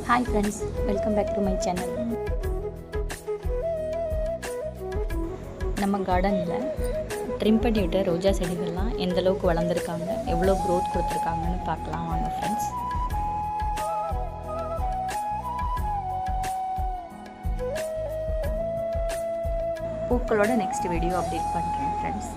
Hi friends, welcome back to my channel. நம்ம கார்டனில் trim பண்ணி விட்ட ரோஜா செடிகள்லாம் எந்த அளவுக்கு வளர்ந்துருக்காங்க, எவ்வளோ க்ரோத் கொடுத்துருக்காங்கன்னு பார்க்கலாம் வாங்க ஃப்ரெண்ட்ஸ். பூக்களோட நெக்ஸ்ட் வீடியோ அப்டேட் பண்ணுறேன் ஃப்ரெண்ட்ஸ்.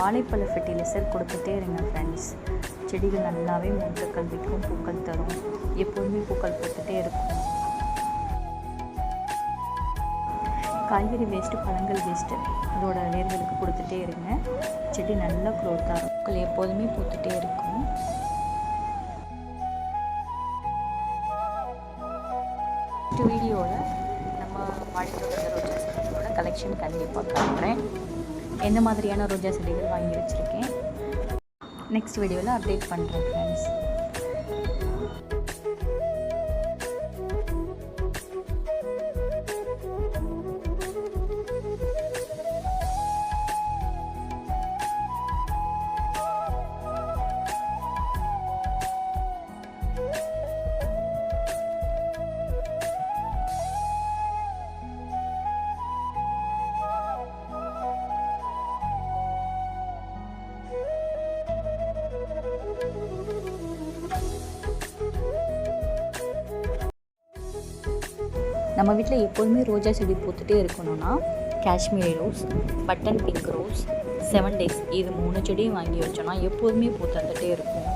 வாழைப்பழ ஃபெர்டிலைசர் கொடுத்துட்டே இருங்க ஃப்ரெண்ட்ஸ். செடிகள் நல்லாவே மூட்டுக்கள் விற்கும், பூக்கள் தரும், எப்போதுமே பூக்கள் பூத்துட்டே இருக்கும். காய்கறி வேஸ்ட்டு, பழங்கள் வேஸ்ட்டு அதோட வேர்களுக்கு கொடுத்துட்டே இருங்க. செடி நல்லா க்ரோத்தாக இருக்கும், பூக்கள் எப்போதுமே பூத்துட்டே இருக்கும். நெக்ஸ்ட் வீடியோவில் நம்ம வாழைப்பழ ரோஜா செடிகளோட கலெக்ஷன் கண்டிப்பாக காட்டுறேன். எந்த மாதிரியான ரோஜா செடிகள் வாங்கி வச்சுருக்கேன் நெக்ஸ்ட் வீடியோவில் அப்டேட் பண்ணுறேன் ஃப்ரெண்ட்ஸ். நம்ம வீட்டில் எப்போதுமே ரோஜா செடி பூத்துட்டே இருக்கணும்னா Kashmiri rose, button pink rose, 7 days இது 3 செடியும் வாங்கி வச்சோன்னா எப்போதுமே பூத்துட்டே இருக்கும்.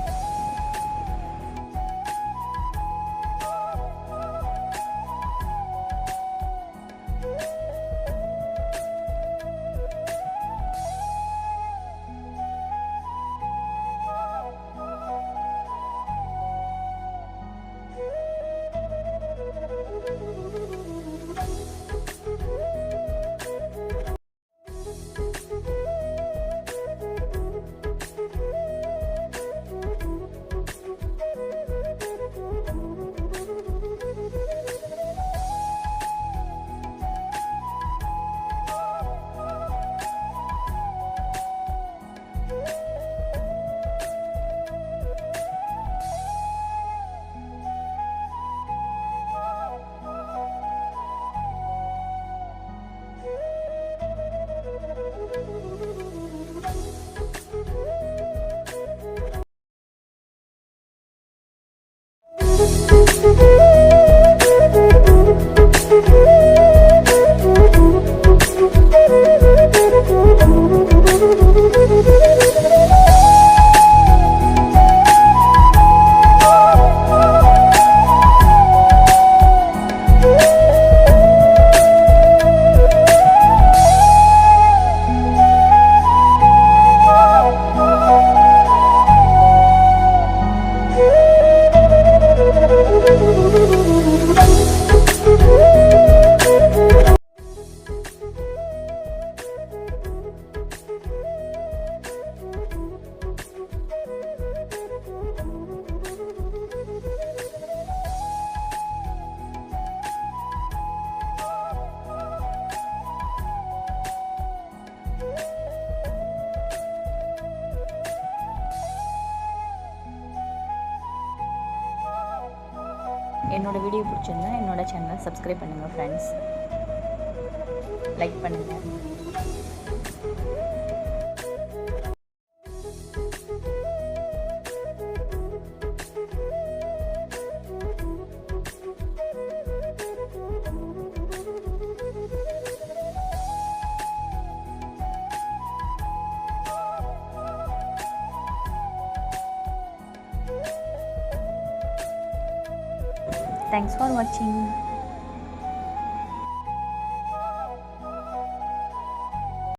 என்னோட வீடியோ பிடிச்சிருந்தா என்னோட சேனலை சப்ஸ்கிரைப் பண்ணுங்கள் ஃப்ரெண்ட்ஸ், லைக் பண்ணுங்கள். Thanks for watching.